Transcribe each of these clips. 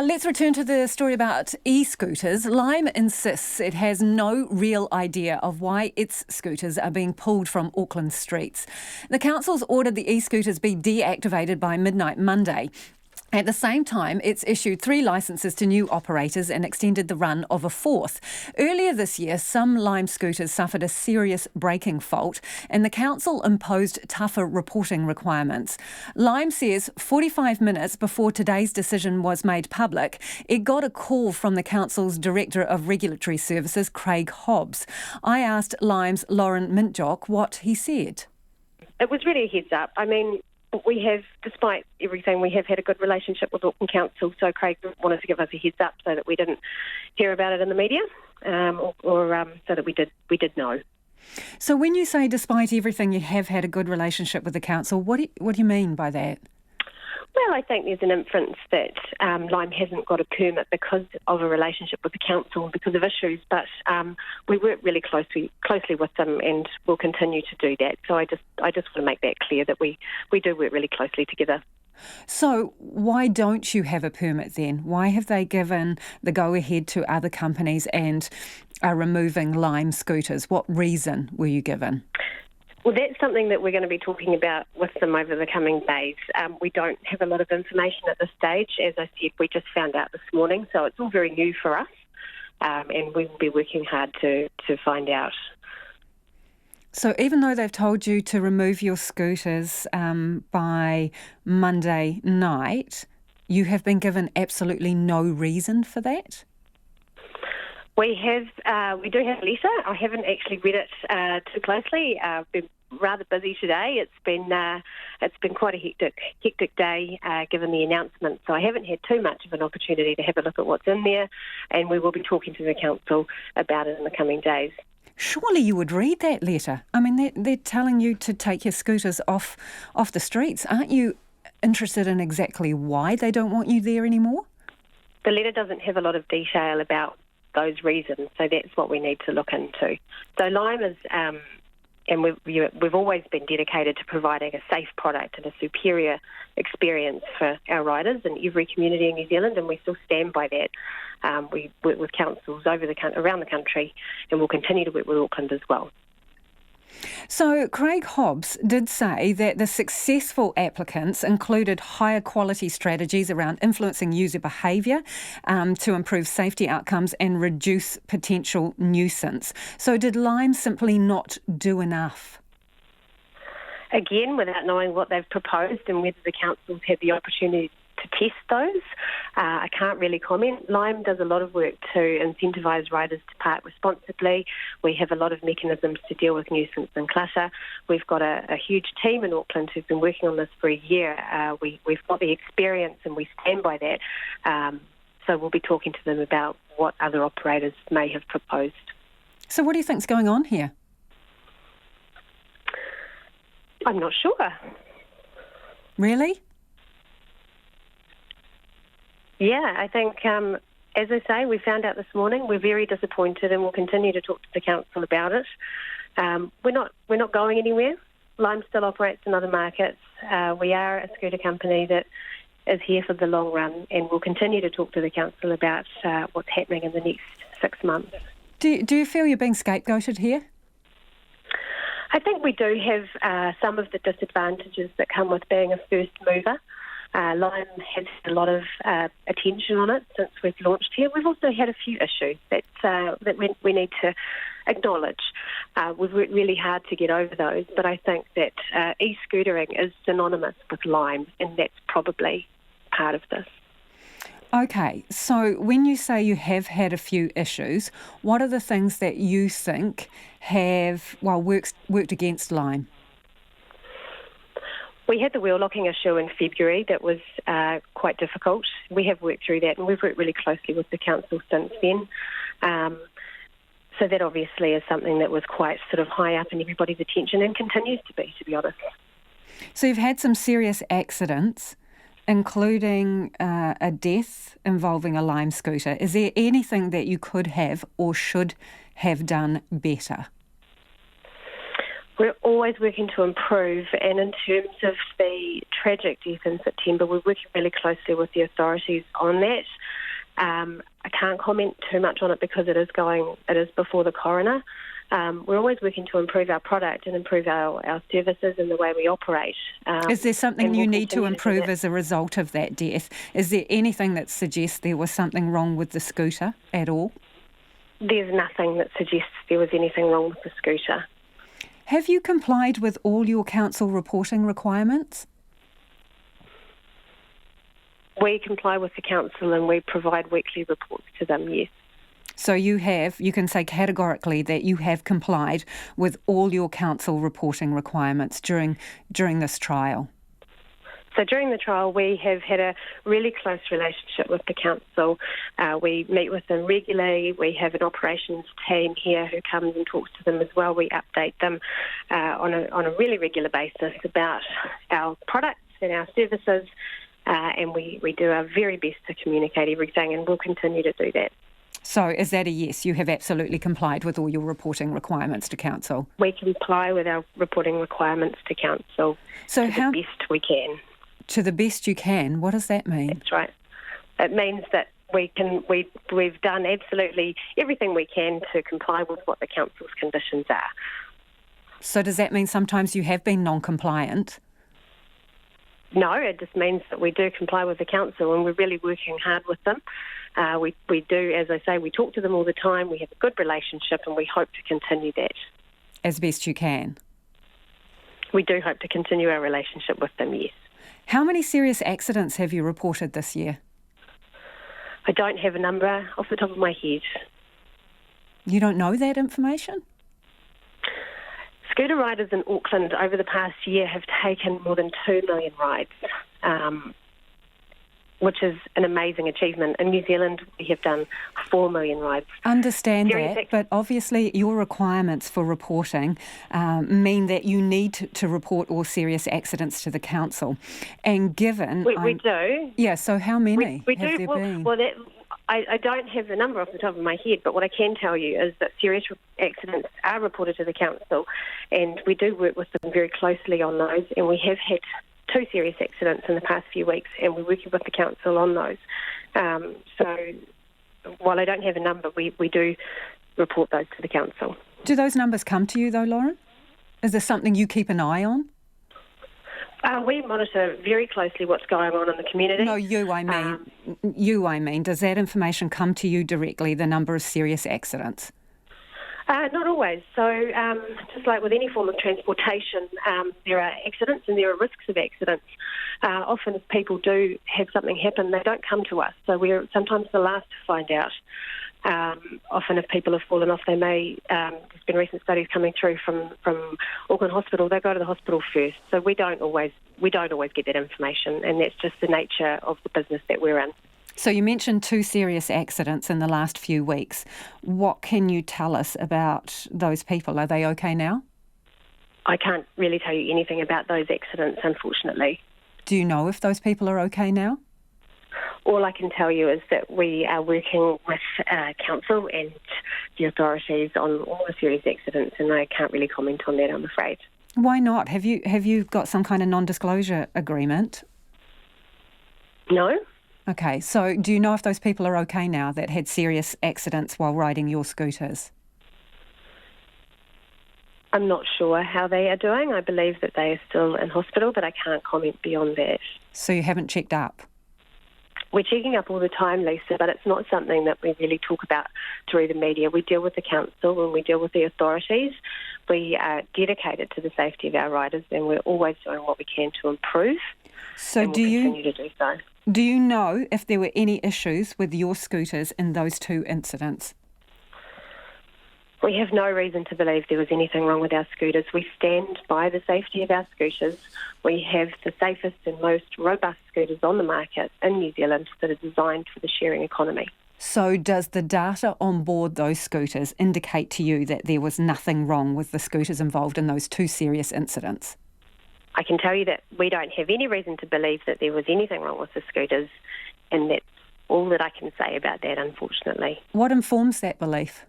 Let's return to the story about e-scooters. Lime insists it has no real idea of why its scooters are being pulled from Auckland streets. The council's ordered the e-scooters be deactivated by midnight Monday. At the same time, it's issued 3 licences to new operators and extended the run of a 4th. Earlier this year, some Lime scooters suffered a serious braking fault and the council imposed tougher reporting requirements. Lime says 45 minutes before today's decision was made public, it got a call from the council's Director of Regulatory Services, Craig Hobbs. I asked Lime's Lauren Mentjox what he said. It was really a heads up. I mean, we have, despite everything, we have had a good relationship with Auckland Council, so Craig wanted to give us a heads up so that we didn't hear about it in the media, or so that we did know. So when you say despite everything you have had a good relationship with the council, what do you mean by that? Well, I think there's an inference that Lime hasn't got a permit because of a relationship with the council and because of issues, but we work really closely with them and will continue to do that. So I just want to make that clear that we do work really closely together. So why don't you have a permit then? Why have they given the go-ahead to other companies and are removing Lime scooters? What reason were you given? Well, that's something that we're going to be talking about with them over the coming days. We don't have a lot of information at this stage. As I said, we just found out this morning, so it's all very new for us, and we will be working hard to find out. So even though they've told you to remove your scooters by Monday night, you have been given absolutely no reason for that? We do have Lisa. I haven't actually read it too closely. I've been rather busy today. It's been quite a hectic day given the announcement. So I haven't had too much of an opportunity to have a look at what's in there, and we will be talking to the council about it in the coming days. Surely you would read that letter. I mean, they're telling you to take your scooters off the streets. Aren't you interested in exactly why they don't want you there anymore? The letter doesn't have a lot of detail about those reasons, so that's what we need to look into. So Lime is, and we've always been dedicated to providing a safe product and a superior experience for our riders in every community in New Zealand, and we still stand by that. We work with councils around the country, and we'll continue to work with Auckland as well. So Craig Hobbs did say that the successful applicants included higher quality strategies around influencing user behaviour to improve safety outcomes and reduce potential nuisance. So did Lime simply not do enough? Again, without knowing what they've proposed and whether the councils had the opportunity to test those, I can't really comment. Lime does a lot of work to incentivise riders to park responsibly. We have a lot of mechanisms to deal with nuisance and clutter. We've got a huge team in Auckland who've been working on this for a year. We've got the experience and we stand by that. So we'll be talking to them about what other operators may have proposed. So what do you think's going on here? I'm not sure. Really? Yeah, I think, as I say, we found out this morning. We're very disappointed, and we'll continue to talk to the council about it. We're not going anywhere. Lime still operates in other markets. We are a scooter company that is here for the long run, and we'll continue to talk to the council about what's happening in the next 6 months. Do you feel you're being scapegoated here? I think we do have some of the disadvantages that come with being a first mover. Lime has had a lot of attention on it since we've launched here. We've also had a few issues that we need to acknowledge. We've worked really hard to get over those, but I think that e-scootering is synonymous with Lime, and that's probably part of this. Okay, so when you say you have had a few issues, what are the things that you think have worked against Lime? We had the wheel locking issue in February that was quite difficult. We have worked through that, and we've worked really closely with the council since then. So that obviously is something that was quite sort of high up in everybody's attention and continues to be honest. So you've had some serious accidents, including a death involving a Lime scooter. Is there anything that you could have or should have done better? We're always working to improve, and in terms of the tragic death in September, we're working really closely with the authorities on that. I can't comment too much on it because it is before the coroner. We're always working to improve our product and improve our services and the way we operate. Is there something you need to improve that. as a result of that death? Is there anything that suggests there was something wrong with the scooter at all? There's nothing that suggests there was anything wrong with the scooter. Have you complied with all your council reporting requirements? We comply with the council and we provide weekly reports to them, yes. So you can say categorically that you have complied with all your council reporting requirements during this trial? So during the trial, we have had a really close relationship with the council. We meet with them regularly. We have an operations team here who comes and talks to them as well. We update them on a really regular basis about our products and our services, and we do our very best to communicate everything, and we'll continue to do that. So is that a yes? You have absolutely complied with all your reporting requirements to council? We comply with our reporting requirements to council to the best we can. To the best you can? What does that mean? That's right. It means that we've done absolutely everything we can to comply with what the council's conditions are. So does that mean sometimes you have been non-compliant? No, it just means that we do comply with the council and we're really working hard with them. We do, as I say, we talk to them all the time. We have a good relationship and we hope to continue that. As best you can? We do hope to continue our relationship with them, yes. How many serious accidents have you reported this year? I don't have a number off the top of my head. You don't know that information? Scooter riders in Auckland over the past year have taken more than 2 million rides, which is an amazing achievement. In New Zealand, we have done 4 million rides. Understand that, but obviously your requirements for reporting mean that you need to report all serious accidents to the council. And given... We do. Yeah, so how many we have do. there been? Well, I don't have the number off the top of my head, but what I can tell you is that serious accidents are reported to the council, and we do work with them very closely on those, and we have had 2 serious accidents in the past few weeks, and we're working with the council on those. So while I don't have a number, we do report those to the council. Do those numbers come to you, though, Lauren? Is there something you keep an eye on? We monitor very closely what's going on in the community. No, I mean. Does that information come to you directly, the number of serious accidents? Not always. So just like with any form of transportation, there are accidents and there are risks of accidents. Often if people do have something happen, they don't come to us. So we're sometimes the last to find out. Often if people have fallen off, they may, there's been recent studies coming through from Auckland Hospital, they go to the hospital first. So we don't always get that information, and that's just the nature of the business that we're in. So you mentioned 2 serious accidents in the last few weeks. What can you tell us about those people? Are they okay now? I can't really tell you anything about those accidents, unfortunately. Do you know if those people are okay now? All I can tell you is that we are working with council and the authorities on all the serious accidents, and I can't really comment on that, I'm afraid. Why not? Have you got some kind of non-disclosure agreement? No. Okay, so do you know if those people are okay now that had serious accidents while riding your scooters? I'm not sure how they are doing. I believe that they are still in hospital, but I can't comment beyond that. So you haven't checked up? We're checking up all the time, Lisa, but it's not something that we really talk about through the media. We deal with the council and we deal with the authorities. We are dedicated to the safety of our riders, and we're always doing what we can to improve. So and we'll continue to do so. Do you know if there were any issues with your scooters in those 2 incidents? We have no reason to believe there was anything wrong with our scooters. We stand by the safety of our scooters. We have the safest and most robust scooters on the market in New Zealand that are designed for the sharing economy. So does the data on board those scooters indicate to you that there was nothing wrong with the scooters involved in those 2 serious incidents? I can tell you that we don't have any reason to believe that there was anything wrong with the scooters, and that's all that I can say about that, unfortunately. What informs that belief?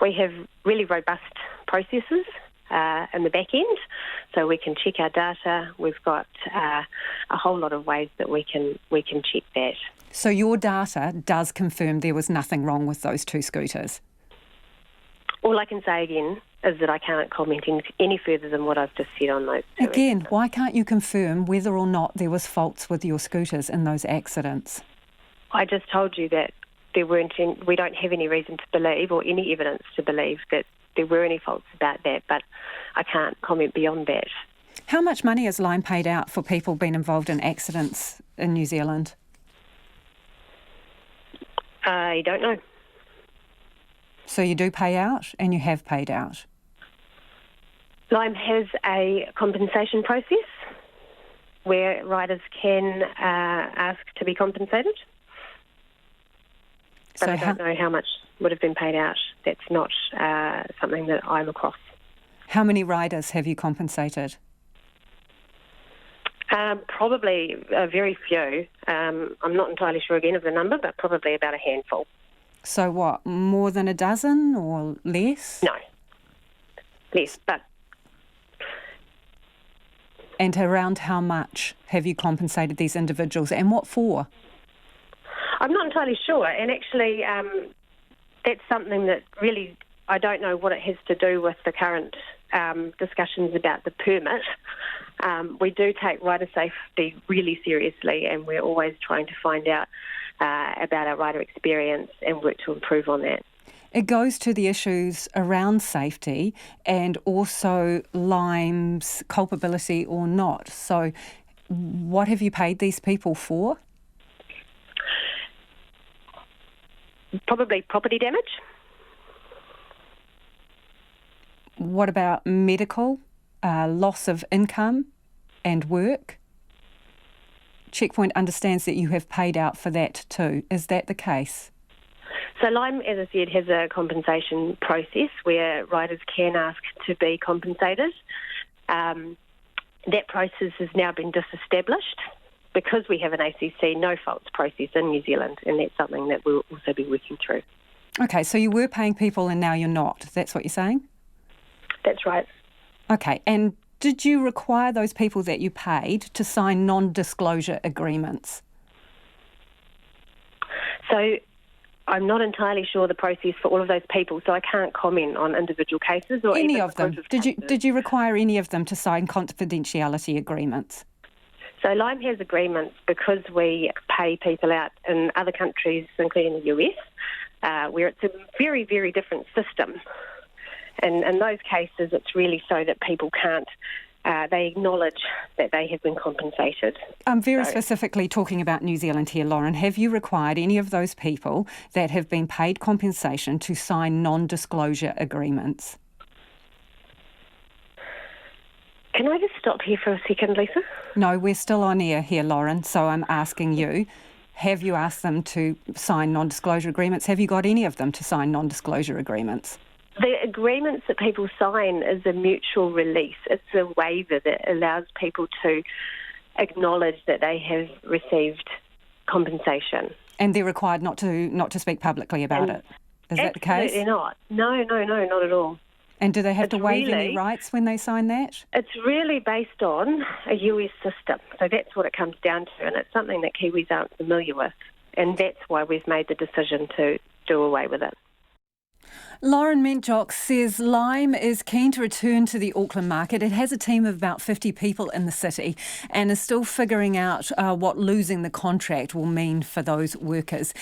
We have really robust processes in the back end, so we can check our data. We've got a whole lot of ways that we can check that. So your data does confirm there was nothing wrong with those 2 scooters? All I can say again is that I can't comment any further than what I've just said on those 2 Again, accidents. why can't you confirm whether or not there was faults with your scooters in those accidents? I just told you that we don't have any reason to believe or any evidence to believe that there were any faults about that, but I can't comment beyond that. How much money has Lime paid out for people being involved in accidents in New Zealand? I don't know. So you do pay out and you have paid out? Lime has a compensation process where riders can ask to be compensated. But I don't know how much would have been paid out. That's not something that I'm across. How many riders have you compensated? Probably very few. I'm not entirely sure again of the number, but probably about a handful. So what, more than a dozen or less? No, less, but... And around how much have you compensated these individuals, and what for? I'm not entirely sure, and actually that's something that really I don't know what it has to do with the current discussions about the permit. We do take rider safety really seriously, and we're always trying to find out about our rider experience and work to improve on that. It goes to the issues around safety and also Lime's culpability or not. So what have you paid these people for? Probably property damage. What about medical, loss of income and work? Checkpoint understands that you have paid out for that too. Is that the case? So Lime, as I said, has a compensation process where riders can ask to be compensated. That process has now been disestablished because we have an ACC no faults process in New Zealand, and that's something that we'll also be working through. Okay, so you were paying people and now you're not. That's what you're saying? That's right. Okay, and did you require those people that you paid to sign non-disclosure agreements? So I'm not entirely sure the process for all of those people, so I can't comment on individual cases or Any even of them? group of cases. Did you require any of them to sign confidentiality agreements? So Lime has agreements because we pay people out in other countries, including the US, where it's a very, very different system. And in those cases, it's really so that people can't, they acknowledge that they have been compensated. I'm very specifically talking about New Zealand here, Lauren. Have you required any of those people that have been paid compensation to sign non-disclosure agreements? Can I just stop here for a second, Lisa? No, we're still on air here, Lauren, so I'm asking you, have you asked them to sign non-disclosure agreements? Have you got any of them to sign non-disclosure agreements? The agreements that people sign is a mutual release. It's a waiver that allows people to acknowledge that they have received compensation. And they're required not to speak publicly about it. Is that the case? Absolutely not. No, not at all. And do they have to waive any rights when they sign that? It's really based on a US system. So that's what it comes down to, and it's something that Kiwis aren't familiar with. And that's why we've made the decision to do away with it. Lauren Mentjox says Lime is keen to return to the Auckland market. It has a team of about 50 people in the city and is still figuring out what losing the contract will mean for those workers.